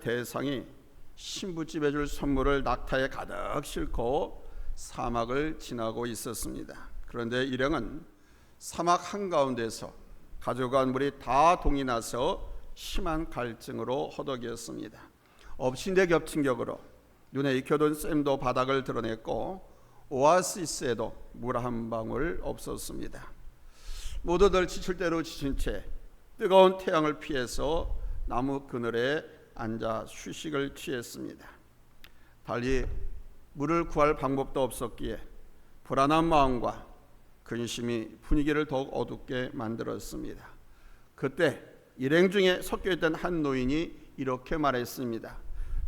대상이 신부집에 줄 선물을 낙타에 가득 싣고 사막을 지나고 있었습니다. 그런데 일행은 사막 한가운데서 가져간 물이 다 동이 나서 심한 갈증으로 허덕였습니다. 엎친 데 겹친 격으로 눈에 익혀둔 샘도 바닥을 드러냈고 오아시스에도 물 한 방울 없었습니다. 모두들 지칠 대로 지친 채 뜨거운 태양을 피해서 나무 그늘에 앉아 휴식을 취했습니다. 달리 물을 구할 방법도 없었기에 불안한 마음과 근심이 분위기를 더욱 어둡게 만들었습니다. 그때 일행 중에 섞여있던 한 노인이 이렇게 말했습니다.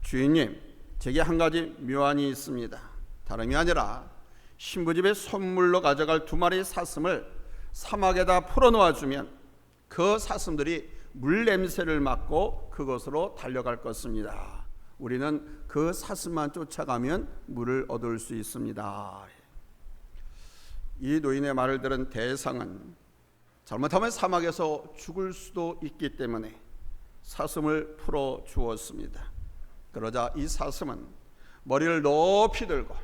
주인님, 제게 한 가지 묘안이 있습니다. 다름이 아니라 신부집에 선물로 가져갈 2마리 사슴을 사막에다 풀어놓아주면 그 사슴들이 물 냄새를 맡고 그곳으로 달려갈 것입니다. 우리는 그 사슴만 쫓아가면 물을 얻을 수 있습니다. 이 노인의 말을 들은 대상은 잘못하면 사막에서 죽을 수도 있기 때문에 사슴을 풀어 주었습니다. 그러자 이 사슴은 머리를 높이 들고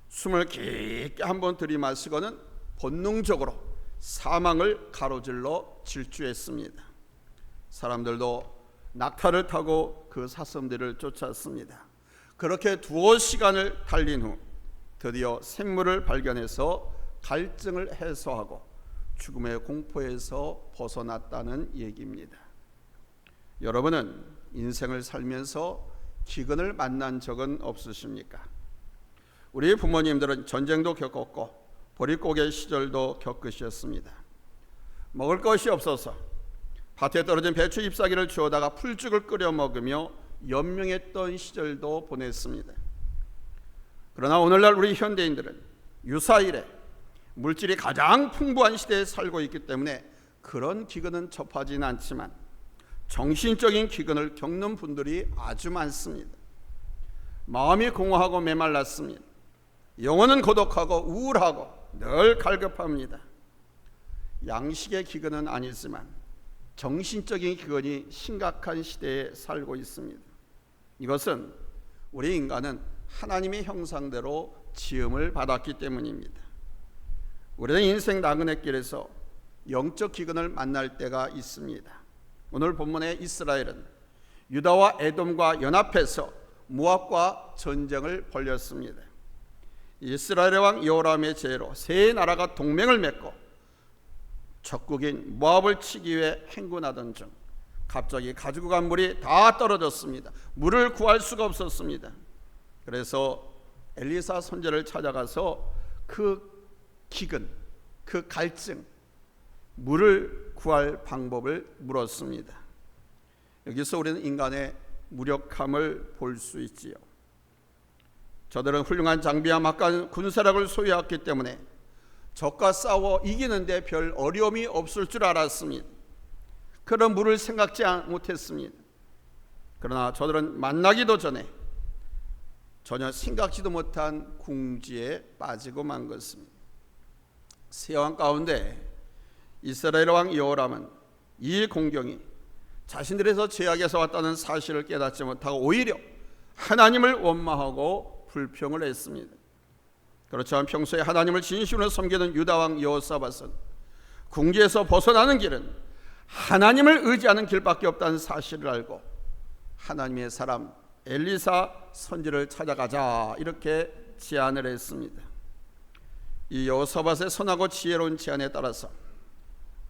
숨을 깊게 한번 들이마시고는 본능적으로 사망을 가로질러 질주했습니다. 사람들도 낙타를 타고 그 사슴들을 쫓았습니다. 그렇게 2시간을 달린 후 드디어 샘물을 발견해서 갈증을 해소하고 죽음의 공포에서 벗어났다는 얘기입니다. 여러분은 인생을 살면서 기근을 만난 적은 없으십니까? 우리 부모님들은 전쟁도 겪었고 보릿고개 시절도 겪으셨습니다. 먹을 것이 없어서 밭에 떨어진 배추 잎사귀를 주워다가 풀죽을 끓여 먹으며 연명했던 시절도 보냈습니다. 그러나 오늘날 우리 현대인들은 유사일에 물질이 가장 풍부한 시대에 살고 있기 때문에 그런 기근은 접하지는 않지만 정신적인 기근을 겪는 분들이 아주 많습니다. 마음이 공허하고 메말랐습니다. 영혼은 고독하고 우울하고 늘 갈급합니다. 양식의 기근은 아니지만 정신적인 기근이 심각한 시대에 살고 있습니다. 이것은 우리 인간은 하나님의 형상대로 지음을 받았기 때문입니다. 우리는 인생 나그네 길에서 영적 기근을 만날 때가 있습니다. 오늘 본문의 이스라엘은 유다와 에돔과 연합해서 모압과 전쟁을 벌였습니다. 이스라엘의 왕 여호람의 제로 세 나라가 동맹을 맺고 적국인 모압을 치기 위해 행군하던 중 갑자기 가지고 간 물이 다 떨어졌습니다. 물을 구할 수가 없었습니다. 그래서 엘리사 선지자를 찾아가서 그 기근, 그 갈증, 물을 구할 방법을 물었습니다. 여기서 우리는 인간의 무력함을 볼 수 있지요. 저들은 훌륭한 장비와 막강한 군사력을 소유했기 때문에 적과 싸워 이기는데 별 어려움이 없을 줄 알았습니다. 그런 물을 생각지 못했습니다. 그러나 저들은 만나기도 전에 전혀 생각지도 못한 궁지에 빠지고 만 것입니다. 세왕 가운데 이스라엘 왕 여호람은 이 공경이 자신들에서 죄악에서 왔다는 사실을 깨닫지 못하고 오히려 하나님을 원망하고 불평을 했습니다. 그렇지만 평소에 하나님을 진심으로 섬기는 유다 왕 여호사밧은 궁지에서 벗어나는 길은 하나님을 의지하는 길밖에 없다는 사실을 알고 하나님의 사람 엘리사 선지를 찾아가자 이렇게 제안을 했습니다. 이 여호사밧의 선하고 지혜로운 제안에 따라서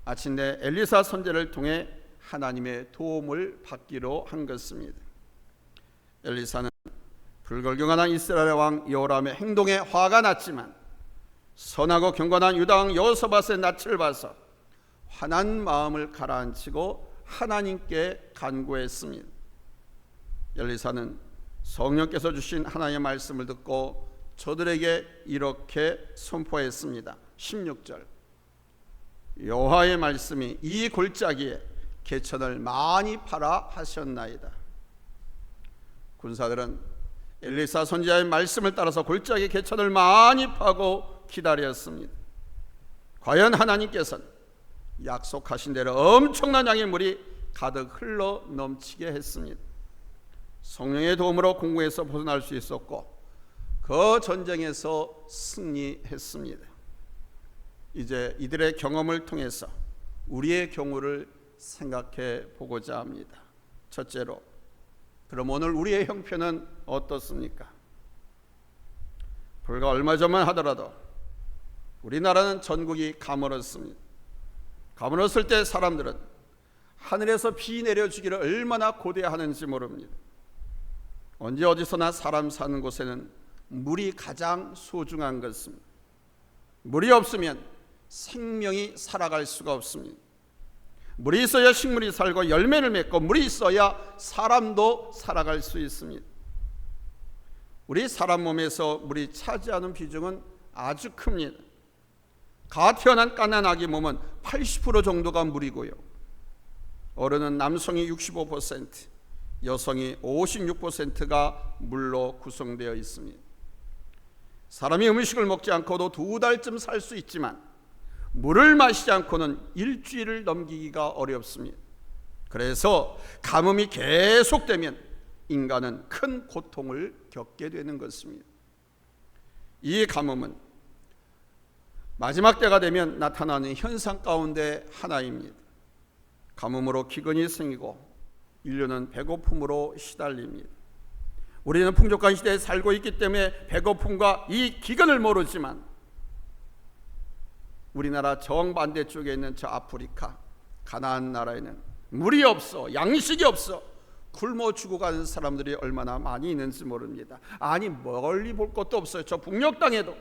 아침내 엘리사 선지를 통해 하나님의 도움을 받기로 한 것입니다. 엘리사는 불결경한 이스라엘 왕 여호람의 행동에 화가 났지만 선하고 경건한 유다 왕 여호사밧의 낯을 봐서 화난 마음을 가라앉히고 하나님께 간구했습니다. 엘리사는 성령께서 주신 하나님의 말씀을 듣고 저들에게 이렇게 선포했습니다. 16절 여호와의 말씀이 이 골짜기에 개천을 많이 파라 하셨나이다. 군사들은 엘리사 선지자의 말씀을 따라서 골짜기 개천을 많이 파고 기다렸습니다. 과연 하나님께서는 약속하신 대로 엄청난 양의 물이 가득 흘러 넘치게 했습니다. 성령의 도움으로 공고에서 벗어날 수 있었고 그 전쟁에서 승리했습니다. 이제 이들의 경험을 통해서 우리의 경우를 생각해 보고자 합니다. 첫째로, 그럼 오늘 우리의 형편은 어떻습니까? 불과 얼마 전만 하더라도 우리나라는 전국이 가물었습니다. 가물었을 때 사람들은 하늘에서 비 내려주기를 얼마나 고대하는지 모릅니다. 언제 어디서나 사람 사는 곳에는 물이 가장 소중한 것입니다. 물이 없으면 생명이 살아갈 수가 없습니다. 물이 있어야 식물이 살고 열매를 맺고 물이 있어야 사람도 살아갈 수 있습니다. 우리 사람 몸에서 물이 차지하는 비중은 아주 큽니다. 가 태어난 갓난 아기 몸은 80% 정도가 물이고요. 어른은 남성이 65%, 여성이 56%가 물로 구성되어 있습니다. 사람이 음식을 먹지 않고도 2달쯤 살 수 있지만 물을 마시지 않고는 일주일을 넘기기가 어렵습니다. 그래서 가뭄이 계속되면 인간은 큰 고통을 겪게 되는 것입니다. 이 가뭄은 마지막 때가 되면 나타나는 현상 가운데 하나입니다. 가뭄으로 기근이 생기고 인류는 배고픔으로 시달립니다. 우리는 풍족한 시대에 살고 있기 때문에 배고픔과 이 기근을 모르지만 우리나라 정반대쪽에 있는 저 아프리카 가나안 나라에는 물이 없어, 양식이 없어 굶어 죽어가는 사람들이 얼마나 많이 있는지 모릅니다. 아니 멀리 볼 것도 없어요. 저 북녘 땅에도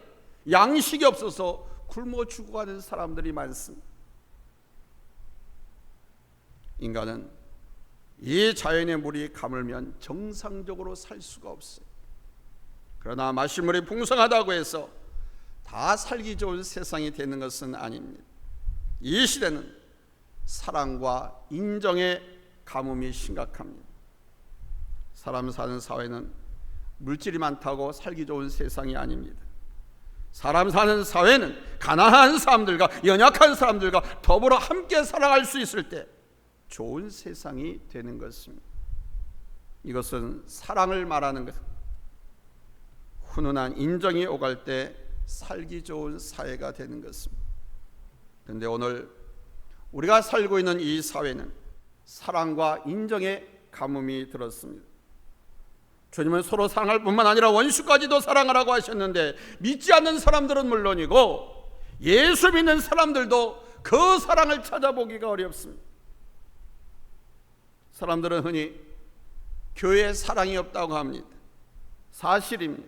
양식이 없어서 굶어 죽어가는 사람들이 많습니다. 인간은 이 자연의 물이 가물면 정상적으로 살 수가 없어요. 그러나 마실물이 풍성하다고 해서 다 살기 좋은 세상이 되는 것은 아닙니다. 이 시대는 사랑과 인정의 가뭄이 심각합니다. 사람 사는 사회는 물질이 많다고 살기 좋은 세상이 아닙니다. 사람 사는 사회는 가난한 사람들과 연약한 사람들과 더불어 함께 살아갈 수 있을 때 좋은 세상이 되는 것입니다. 이것은 사랑을 말하는 것, 훈훈한 인정이 오갈 때 살기 좋은 사회가 되는 것입니다. 그런데 오늘 우리가 살고 있는 이 사회는 사랑과 인정의 가뭄이 들었습니다. 주님은 서로 사랑할 뿐만 아니라 원수까지도 사랑하라고 하셨는데 믿지 않는 사람들은 물론이고 예수 믿는 사람들도 그 사랑을 찾아보기가 어렵습니다. 사람들은 흔히 교회에 사랑이 없다고 합니다. 사실입니다.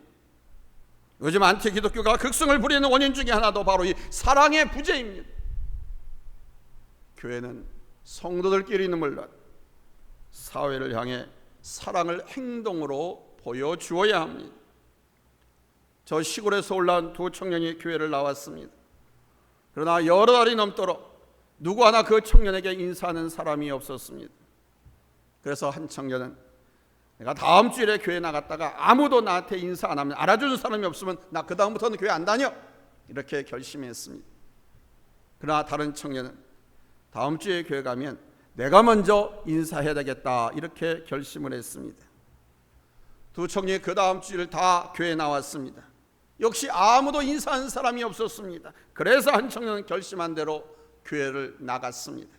요즘 안티 기독교가 극성을 부리는 원인 중에 하나도 바로 이 사랑의 부재입니다. 교회는 성도들끼리는 물론 사회를 향해 사랑을 행동으로 보여주어야 합니다. 저 시골에서 올라온 두 청년이 교회를 나왔습니다. 그러나 여러 달이 넘도록 누구 하나 그 청년에게 인사하는 사람이 없었습니다. 그래서 한 청년은 내가 다음 주일에 교회 나갔다가 아무도 나한테 인사 안 하면, 알아주는 사람이 없으면 나 그 다음부터는 교회 안 다녀, 이렇게 결심했습니다. 그러나 다른 청년은 다음 주에 교회 가면 내가 먼저 인사해야 되겠다, 이렇게 결심을 했습니다. 두 청년이 그 다음 주일 다 교회에 나왔습니다. 역시 아무도 인사하는 사람이 없었습니다. 그래서 한 청년은 결심한 대로 교회를 나갔습니다.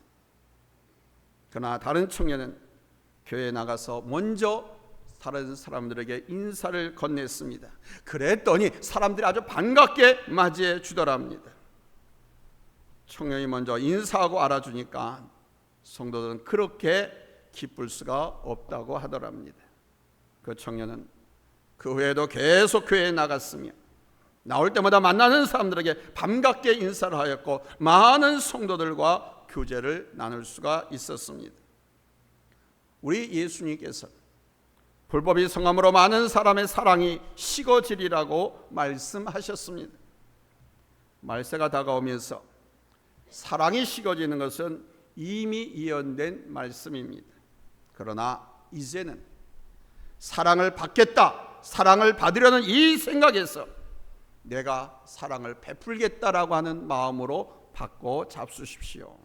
그러나 다른 청년은 교회에 나가서 먼저 다른 사람들에게 인사를 건넸습니다. 그랬더니 사람들이 아주 반갑게 맞이해 주더랍니다. 청년이 먼저 인사하고 알아주니까 성도들은 그렇게 기쁠 수가 없다고 하더랍니다. 그 청년은 그 후에도 계속 교회에 나갔으며 나올 때마다 만나는 사람들에게 반갑게 인사를 하였고 많은 성도들과 교제를 나눌 수가 있었습니다. 우리 예수님께서 불법이 성함으로 많은 사람의 사랑이 식어지리라고 말씀하셨습니다. 말세가 다가오면서 사랑이 식어지는 것은 이미 예언된 말씀입니다. 그러나 이제는 사랑을 받겠다, 사랑을 받으려는 이 생각에서 내가 사랑을 베풀겠다라고 하는 마음으로 받고 잡수십시오.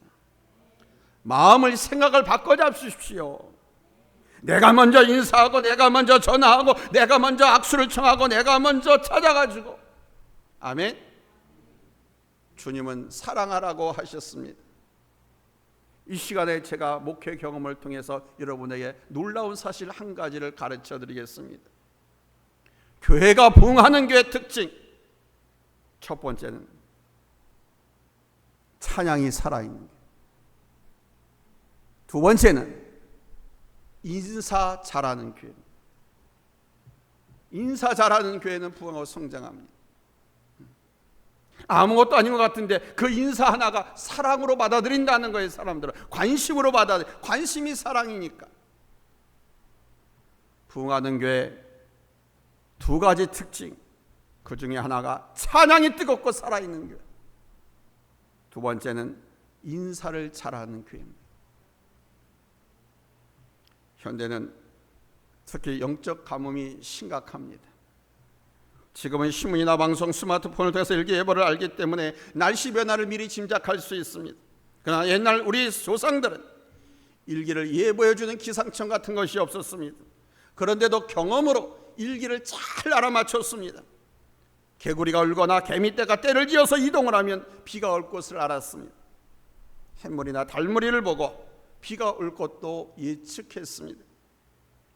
마음을 생각을 바꿔 잡수십시오. 내가 먼저 인사하고 내가 먼저 전화하고 내가 먼저 악수를 청하고 내가 먼저 찾아가지고. 아멘. 주님은 사랑하라고 하셨습니다. 이 시간에 제가 목회 경험을 통해서 여러분에게 놀라운 사실 한 가지를 가르쳐 드리겠습니다. 교회가 부흥하는 교회 특징, 첫 번째는 찬양이 살아있는 것. 두 번째는 인사 잘하는 교회. 인사 잘하는 교회는 부흥하고 성장합니다. 아무것도 아닌 것 같은데 그 인사 하나가 사랑으로 받아들인다는 거예요. 사람들은 관심으로 받아들여. 관심이 사랑이니까. 부흥하는 교회 두 가지 특징, 그 중에 하나가 찬양이 뜨겁고 살아있는 교회, 두 번째는 인사를 잘하는 교회입니다. 현대는 특히 영적 가뭄이 심각합니다. 지금은 신문이나 방송, 스마트폰을 통해서 일기예보를 알기 때문에 날씨 변화를 미리 짐작할 수 있습니다. 그러나 옛날 우리 조상들은 일기를 예보해주는 기상청 같은 것이 없었습니다. 그런데도 경험으로 일기를 잘 알아맞혔습니다. 개구리가 울거나 개미떼가 떼를 지어서 이동을 하면 비가 올 것을 알았습니다. 햇물이나 달무리를 보고 비가 올 것도 예측했습니다.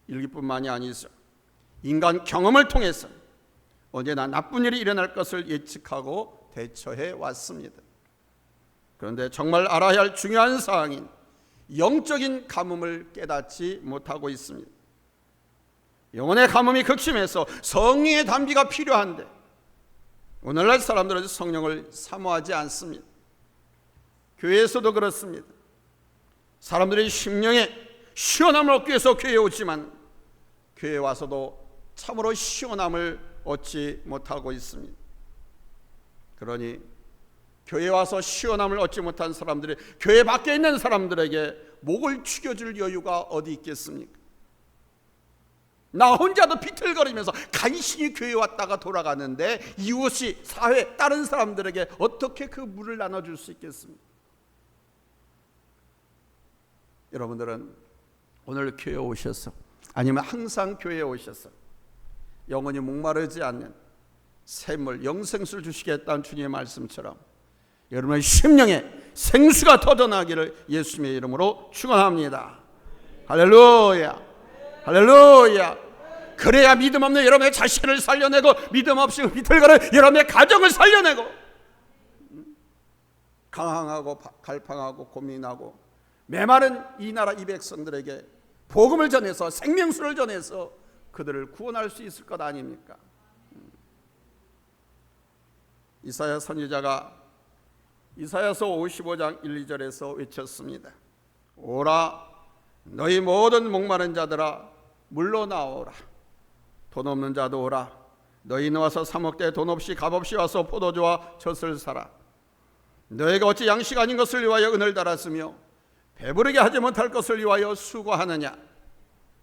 일기뿐만이 아니죠. 인간 경험을 통해서 언제나 나쁜 일이 일어날 것을 예측하고 대처해 왔습니다. 그런데 정말 알아야 할 중요한 사항인 영적인 가뭄을 깨닫지 못하고 있습니다. 영혼의 가뭄이 극심해서 성령의 담비가 필요한데 오늘날 사람들은 성령을 사모하지 않습니다. 교회에서도 그렇습니다. 사람들이 심령에 시원함을 얻기 위해서 교회에 오지만 교회에 와서도 참으로 시원함을 얻지 못하고 있습니다. 그러니 교회에 와서 시원함을 얻지 못한 사람들이 교회 밖에 있는 사람들에게 목을 축여줄 여유가 어디 있겠습니까? 나 혼자도 비틀거리면서 간신히 교회에 왔다가 돌아가는데 이웃이, 사회, 다른 사람들에게 어떻게 그 물을 나눠줄 수 있겠습니까? 여러분들은 오늘 교회에 오셔서, 아니면 항상 교회에 오셔서 영원히 목마르지 않는 샘물, 영생수를 주시겠다는 주님의 말씀처럼 여러분의 심령에 생수가 터져나기를 예수님의 이름으로 축원합니다. 할렐루야, 할렐루야. 그래야 믿음 없는 여러분의 자신을 살려내고 믿음 없이 비틀거리는 여러분의 가정을 살려내고 강항하고 갈팡하고 고민하고 메마른 이 나라 이 백성들에게 복음을 전해서 생명수를 전해서 그들을 구원할 수 있을 것 아닙니까? 이사야 선지자가 이사야서 55장 1, 2절에서 외쳤습니다. 오라 너희 모든 목마른 자들아 물로 나오라. 돈 없는 자도 오라. 너희 나와서 사 먹되 돈 없이 값없이 와서 포도주와 젖을 사라. 너희가 어찌 양식 아닌 것을 위하여 은을 달았으며 배부르게 하지 못할 것을 위하여 수고하느냐.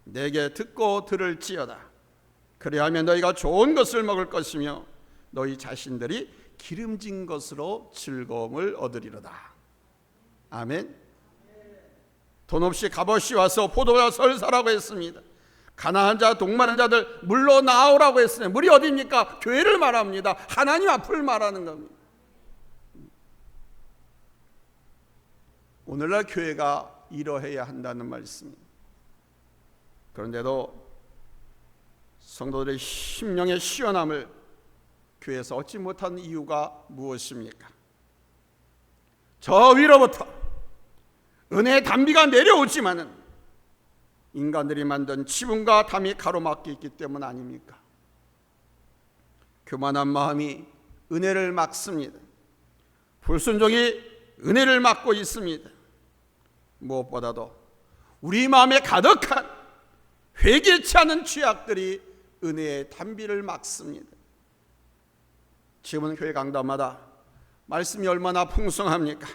내게 듣고 들을지어다. 그리하면 너희가 좋은 것을 먹을 것이며 너희 자신들이 기름진 것으로 즐거움을 얻으리로다. 아멘. 돈 없이 값없이 와서 포도주와 젖을 사라고 했습니다. 가난한 자, 동마른 자들 물로 나오라고 했으니 물이 어디입니까? 교회를 말합니다. 하나님 앞을 말하는 겁니다. 오늘날 교회가 이러해야 한다는 말씀입니다. 그런데도 성도들의 심령의 시원함을 교회에서 얻지 못하는 이유가 무엇입니까? 저 위로부터 은혜의 담비가 내려오지만은 인간들이 만든 지분과 담이 가로막혀 있기 때문 아닙니까? 교만한 마음이 은혜를 막습니다. 불순종이 은혜를 막고 있습니다. 무엇보다도 우리 마음에 가득한 회개치 않은 죄악들이 은혜의 담비를 막습니다. 지금은 교회 강단마다 말씀이 얼마나 풍성합니까?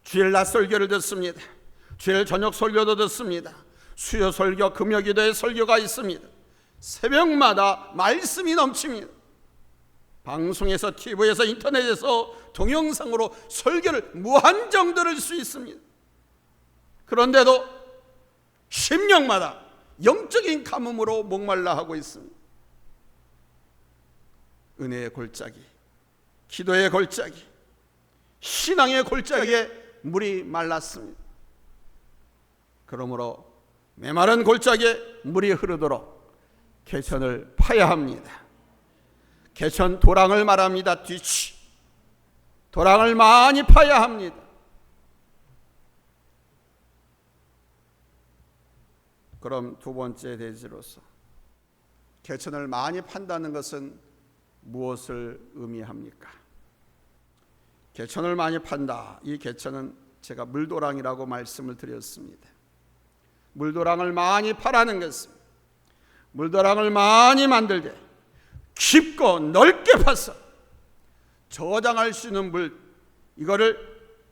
주일 낮 설교를 듣습니다. 주일 저녁 설교도 듣습니다. 수요 설교, 금요기도의 설교가 있습니다. 새벽마다 말씀이 넘칩니다. 방송에서, TV에서, 인터넷에서 동영상으로 설교를 무한정 들을 수 있습니다. 그런데도 심령마다 영적인 가뭄으로 목말라 하고 있습니다. 은혜의 골짜기, 기도의 골짜기, 신앙의 골짜기에 물이 말랐습니다. 그러므로 메마른 골짜기에 물이 흐르도록 개천을 파야 합니다. 개천 도랑을 말합니다. 뒤치 도랑을 많이 파야 합니다. 그럼 두 번째 대지로서 개천을 많이 판다는 것은 무엇을 의미합니까? 개천을 많이 판다. 이 개천은 제가 물도랑이라고 말씀을 드렸습니다. 물도랑을 많이 파라는 것은 물도랑을 많이 만들되 깊고 넓게 파서 저장할 수 있는 물, 이거를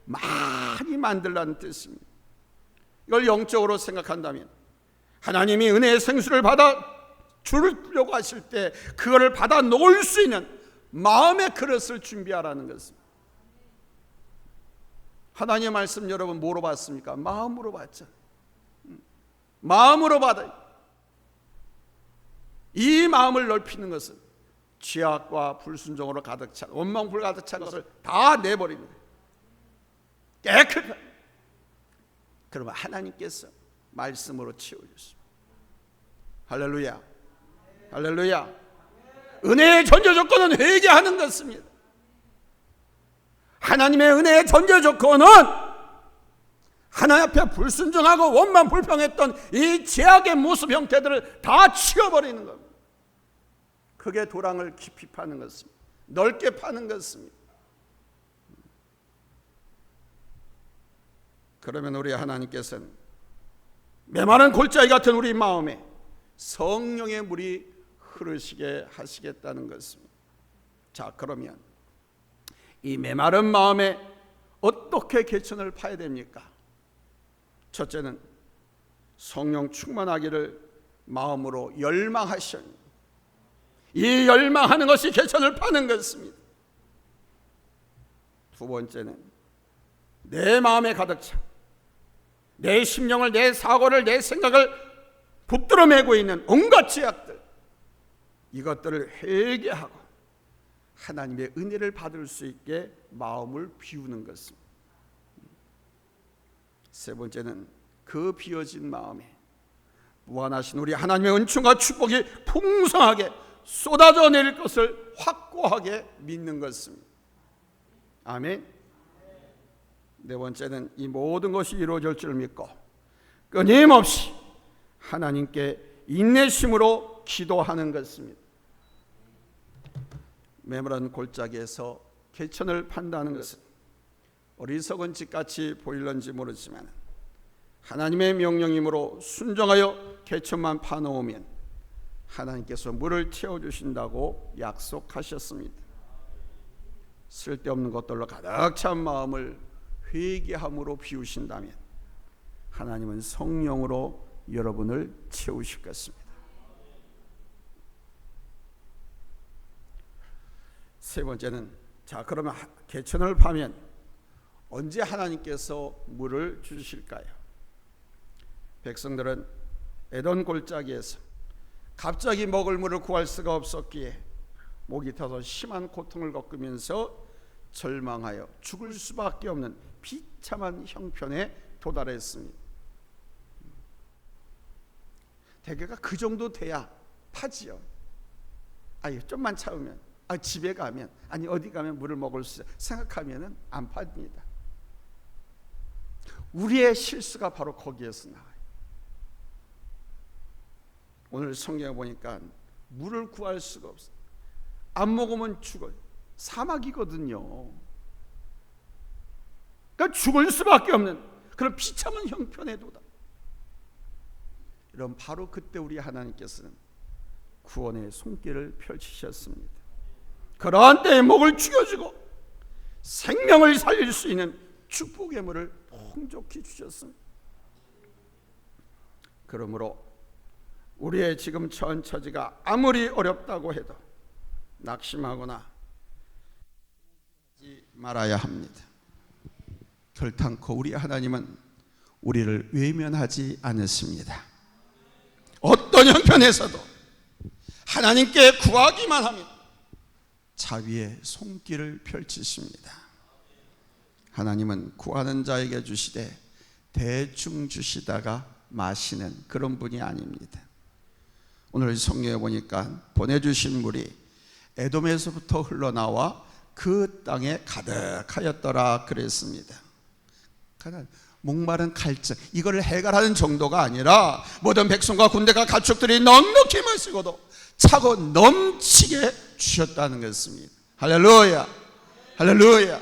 많이 만들라는 뜻입니다. 이걸 영적으로 생각한다면 하나님이 은혜의 생수를 받아 주려고 하실 때 그거를 받아 놓을 수 있는 마음의 그릇을 준비하라는 것입니다. 하나님의 말씀 여러분 뭐로 받습니까? 마음으로 받죠. 마음으로 받아요. 이 마음을 넓히는 것은 죄악과 불순종으로 가득 찬 원망불 가득 찬 것을 다 내버립니다. 깨끗한. 그러면 하나님께서 말씀으로 채워주십니다. 할렐루야, 할렐루야. 은혜의 전제 조건은 회개하는 것입니다. 하나님의 은혜의 전제 조건은 하나님 앞에 불순종하고 원망 불평했던 이 죄악의 모습 형태들을 다 치워버리는 겁니다. 그게 도랑을 깊이 파는 것입니다. 넓게 파는 것입니다. 그러면 우리 하나님께서는 메마른 골짜기 같은 우리 마음에 성령의 물이 흐르시게 하시겠다는 것입니다. 자, 그러면 이 메마른 마음에 어떻게 개천을 파야 됩니까? 첫째는 성령 충만하기를 마음으로 열망하셔야 합니다. 이 열망하는 것이 개천을 파는 것입니다. 두 번째는 내 마음에 가득 차 내 심령을, 내 사고를, 내 생각을 붙들어 매고 있는 온갖 죄악들, 이것들을 회개하고 하나님의 은혜를 받을 수 있게 마음을 비우는 것입니다. 세 번째는 그 비워진 마음에 무한하신 우리 하나님의 은총과 축복이 풍성하게 쏟아져 내릴 것을 확고하게 믿는 것입니다. 아멘. 네 번째는 이 모든 것이 이루어질 줄 믿고 끊임없이 하나님께 인내심으로 기도하는 것입니다. 메마른 골짜기에서 개천을 판다는 것은 어리석은 짓같이 보일런지 모르지만 하나님의 명령이므로 순종하여 개천만 파놓으면 하나님께서 물을 채워주신다고 약속하셨습니다. 쓸데없는 것들로 가득 찬 마음을 회개함으로 비우신다면 하나님은 성령으로 여러분을 채우실 것입니다. 세 번째는, 자, 그러면 개천을 파면 언제 하나님께서 물을 주실까요? 백성들은 에덴 골짜기에서 갑자기 먹을 물을 구할 수가 없었기에 목이 타서 심한 고통을 겪으면서 절망하여 죽을 수밖에 없는 비참한 형편에 도달했습니다. 대개가 그 정도 돼야 파지요. 아유, 좀만 참으면, 집에 가면, 아니 어디 가면 물을 먹을 수 있어 생각하면은 안 팝니다. 우리의 실수가 바로 거기에서 나와요. 오늘 성경에 보니까 물을 구할 수가 없어요. 안 먹으면 죽어요. 사막이거든요. 그러니까 죽을 수밖에 없는 그런 비참한 형편에 도달. 이런 바로 그때 우리 하나님께서는 구원의 손길을 펼치셨습니다. 그러한 때에 목을 죽여주고 생명을 살릴 수 있는 축복의 물을 풍족히 주셨습니다. 그러므로 우리의 지금 처한 처지가 아무리 어렵다고 해도 낙심하거나 하지 말아야 합니다. 결탄코 우리 하나님은 우리를 외면하지 않으십니다. 어떤 형편에서도 하나님께 구하기만 하면 자비의 손길을 펼치십니다. 하나님은 구하는 자에게 주시되 대충 주시다가 마시는 그런 분이 아닙니다. 오늘 성경에 보니까 보내주신 물이 에돔에서부터 흘러나와 그 땅에 가득하였더라 그랬습니다. 목마른 갈증, 이거를 해결하는 정도가 아니라 모든 백성과 군대가 가축들이 넉넉히 마시고도 차고 넘치게 주셨다는 것입니다. 할렐루야, 할렐루야.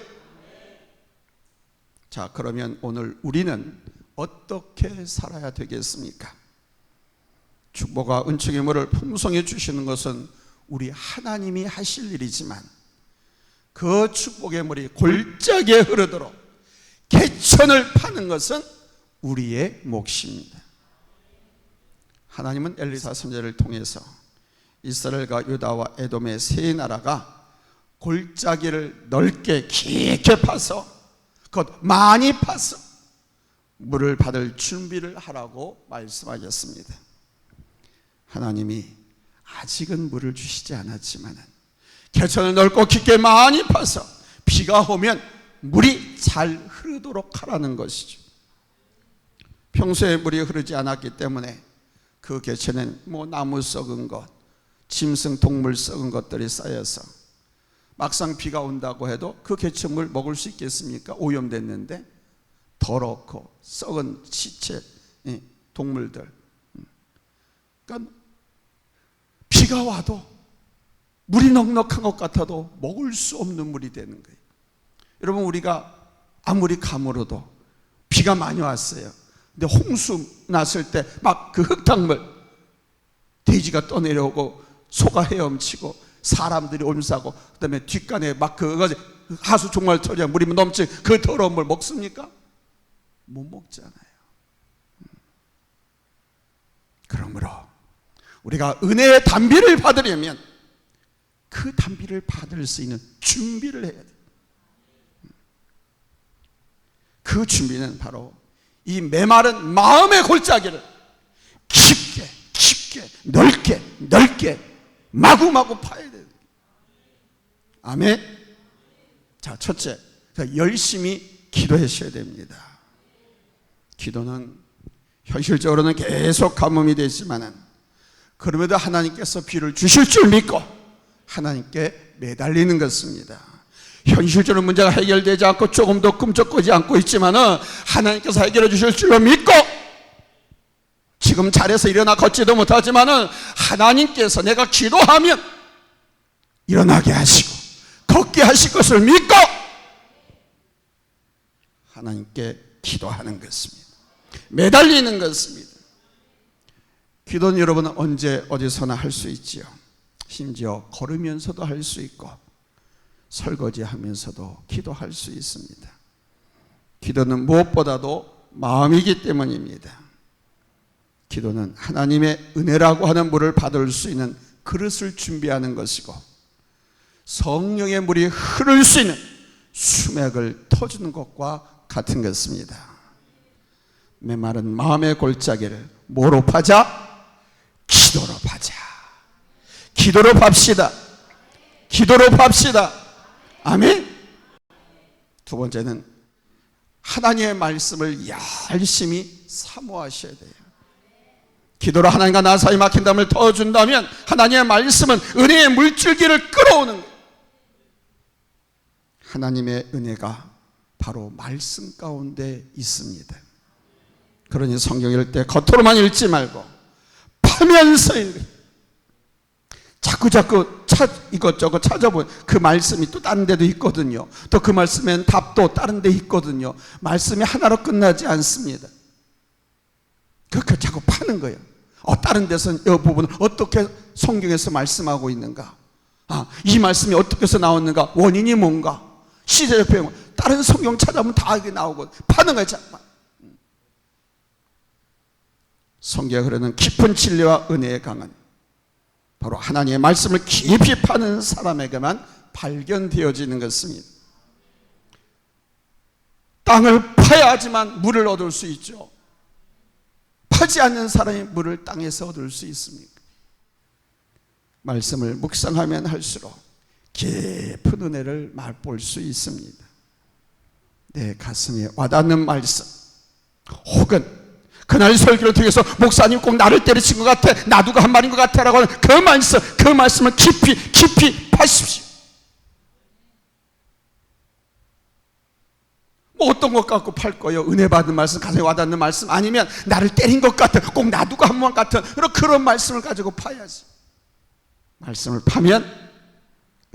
자, 그러면 오늘 우리는 어떻게 살아야 되겠습니까? 축복과 은총의 물을 풍성히 주시는 것은 우리 하나님이 하실 일이지만 그 축복의 물이 골짜기에 흐르도록 개천을 파는 것은 우리의 몫입니다. 하나님은 엘리사 선지자를 통해서 이스라엘과 유다와 에돔의 세 나라가 골짜기를 넓게 깊게 파서 곧 많이 파서 물을 받을 준비를 하라고 말씀하셨습니다. 하나님이 아직은 물을 주시지 않았지만 개천을 넓고 깊게 많이 파서 비가 오면 물이 잘 흐르도록 하라는 것이죠. 평소에 물이 흐르지 않았기 때문에 그 개천엔 나무 썩은 것, 짐승 동물 썩은 것들이 쌓여서 막상 비가 온다고 해도 그 개천물 먹을 수 있겠습니까? 오염됐는데 더럽고 썩은 시체 동물들. 그러니까 비가 와도 물이 넉넉한 것 같아도 먹을 수 없는 물이 되는 거예요. 여러분, 우리가 아무리 가물어도 비가 많이 왔어요. 근데 홍수 났을 때 막 그 흙탕물, 돼지가 떠내려오고 소가 헤엄치고 사람들이 옴싸고 그다음에 뒷간에 막 그거지 하수 종말 터져 물이 넘치 그 더러운 물 먹습니까? 못 먹잖아요. 그러므로 우리가 은혜의 단비를 받으려면 그 단비를 받을 수 있는 준비를 해야 돼요. 그 준비는 바로 이 메마른 마음의 골짜기를 깊게 깊게 넓게 마구마구 파야 돼요. 아멘. 자, 첫째, 열심히 기도하셔야 됩니다. 기도는 현실적으로는 계속 가뭄이 되지만은 그럼에도 하나님께서 비를 주실 줄 믿고 하나님께 매달리는 것입니다. 현실적으로 문제가 해결되지 않고 조금도 꿈쩍거리지 않고 있지만은 하나님께서 해결해 주실 줄로 믿고 지금 자리에서 일어나 걷지도 못하지만은 하나님께서 내가 기도하면 일어나게 하시고 걷게 하실 것을 믿고 하나님께 기도하는 것입니다. 매달리는 것입니다. 기도는 여러분은 언제 어디서나 할 수 있지요. 심지어 걸으면서도 할 수 있고 설거지하면서도 기도할 수 있습니다. 기도는 무엇보다도 마음이기 때문입니다. 기도는 하나님의 은혜라고 하는 물을 받을 수 있는 그릇을 준비하는 것이고 성령의 물이 흐를 수 있는 수맥을 터주는 것과 같은 것입니다. 메마른 마음의 골짜기를 뭐로 파자? 기도로 파자. 기도로 팝시다. 기도로 팝시다. 아멘. 두 번째는 하나님의 말씀을 열심히 사모하셔야 돼요. 기도로 하나님과 나 사이 막힌 담을 터준다면 하나님의 말씀은 은혜의 물줄기를 끌어오는 거예요. 하나님의 은혜가 바로 말씀 가운데 있습니다. 그러니 성경 읽을 때 겉으로만 읽지 말고 파면서 읽어요. 자꾸 이것저것 찾아보면 그 말씀이 또 다른 데도 있거든요. 또 그 말씀엔 답도 다른 데 있거든요. 말씀이 하나로 끝나지 않습니다. 그렇게 자꾸 파는 거예요. 다른 데서는 이 부분은 어떻게 성경에서 말씀하고 있는가? 이 말씀이 어떻게 해서 나왔는가? 원인이 뭔가? 시대적 배경, 다른 성경 찾아보면 다 이게 나오고 파는 거예요. 정말. 성경에 흐르는 깊은 진리와 은혜의 강은 바로 하나님의 말씀을 깊이 파는 사람에게만 발견되어지는 것입니다. 땅을 파야지만 물을 얻을 수 있죠. 파지 않는 사람이 물을 땅에서 얻을 수 있습니까? 말씀을 묵상하면 할수록 깊은 은혜를 맛볼 수 있습니다. 내 가슴에 와닿는 말씀, 혹은 그날 설교를 통해서 목사님 꼭 나를 때리신 것 같아, 나두가 한 말인 것 같아 라고 하는 그 말씀을 깊이 파십시오. 뭐 어떤 것 갖고 팔 거예요? 은혜 받은 말씀, 가슴에 와닿는 말씀, 아니면 나를 때린 것 같은, 꼭 나두가 한 말 같은 그런 말씀을 가지고 파야지. 말씀을 파면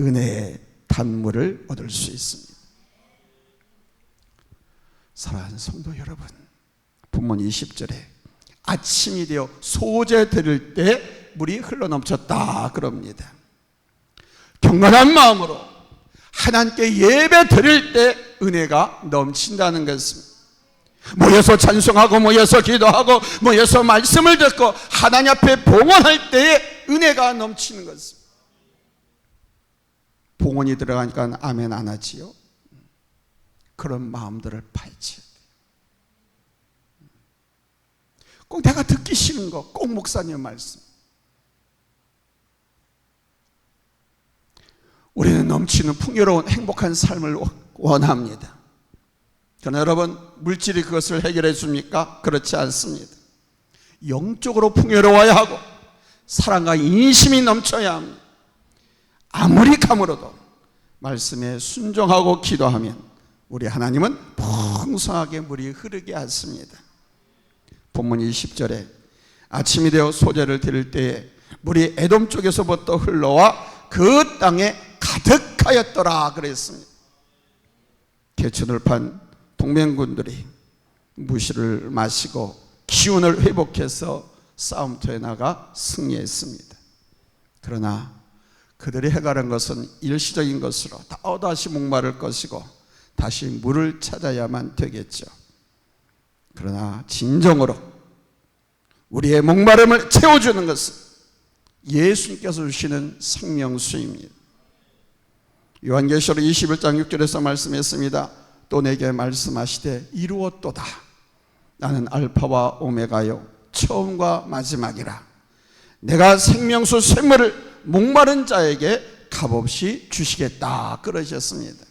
은혜의 단물을 얻을 수 있습니다. 사랑하는 성도 여러분, 본문 20절에 아침이 되어 소재 드릴 때 물이 흘러넘쳤다 그럽니다. 경건한 마음으로 하나님께 예배 드릴 때 은혜가 넘친다는 것입니다. 모여서 찬송하고, 모여서 기도하고, 모여서 말씀을 듣고 하나님 앞에 봉헌할 때에 은혜가 넘치는 것입니다. 봉헌이 들어가니까 아멘 안 하지요? 그런 마음들을 파헤쳐야 돼요. 꼭 내가 듣기 싫은 거, 꼭 목사님 말씀. 우리는 넘치는 풍요로운 행복한 삶을 원합니다. 그러나 여러분, 물질이 그것을 해결해 줍니까? 그렇지 않습니다. 영적으로 풍요로워야 하고 사랑과 인심이 넘쳐야 합니다. 아무리 가물어도 말씀에 순종하고 기도하면 우리 하나님은 풍성하게 물이 흐르게 하십니다. 본문 20절에 아침이 되어 소재를 드릴 때에 물이 에돔 쪽에서부터 흘러와 그 땅에 가득하였더라 그랬습니다. 개천을 판 동맹군들이 무시를 마시고 기운을 회복해서 싸움터에 나가 승리했습니다. 그러나 그들이 해가는 것은 일시적인 것으로 다시 목마를 것이고 다시 물을 찾아야만 되겠죠. 그러나 진정으로 우리의 목마름을 채워주는 것은 예수님께서 주시는 생명수입니다. 요한계시록 21장 6절에서 말씀했습니다. 또 내게 말씀하시되 이루었도다. 나는 알파와 오메가요 처음과 마지막이라. 내가 생명수 샘물을 목마른 자에게 값없이 주시겠다 그러셨습니다.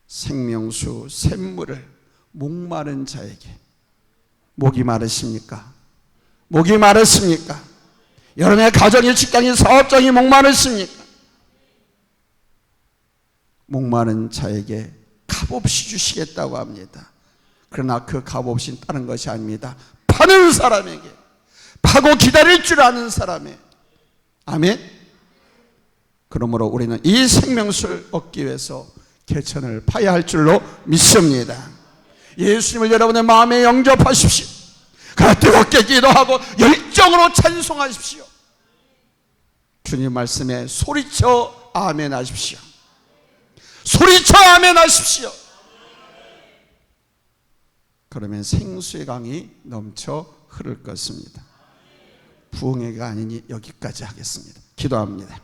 생명수 샘물을 목마른 자에게. 목이 마르십니까? 목이 마르십니까? 여러분의 가정이, 직장이, 사업장이 목마르십니까? 목마른 자에게 값없이 주시겠다고 합니다. 그러나 그 값없이는 다른 것이 아닙니다. 파는 사람에게, 파고 기다릴 줄 아는 사람에게. 아멘. 그러므로 우리는 이 생명수를 얻기 위해서 개천을 파야 할 줄로 믿습니다. 예수님을 여러분의 마음에 영접하십시오. 그러나 뜨겁게 기도하고 열정으로 찬송하십시오. 주님 말씀에 소리쳐 아멘 하십시오. 소리쳐 아멘 하십시오. 그러면 생수의 강이 넘쳐 흐를 것입니다. 부흥회가 아니니 여기까지 하겠습니다. 기도합니다.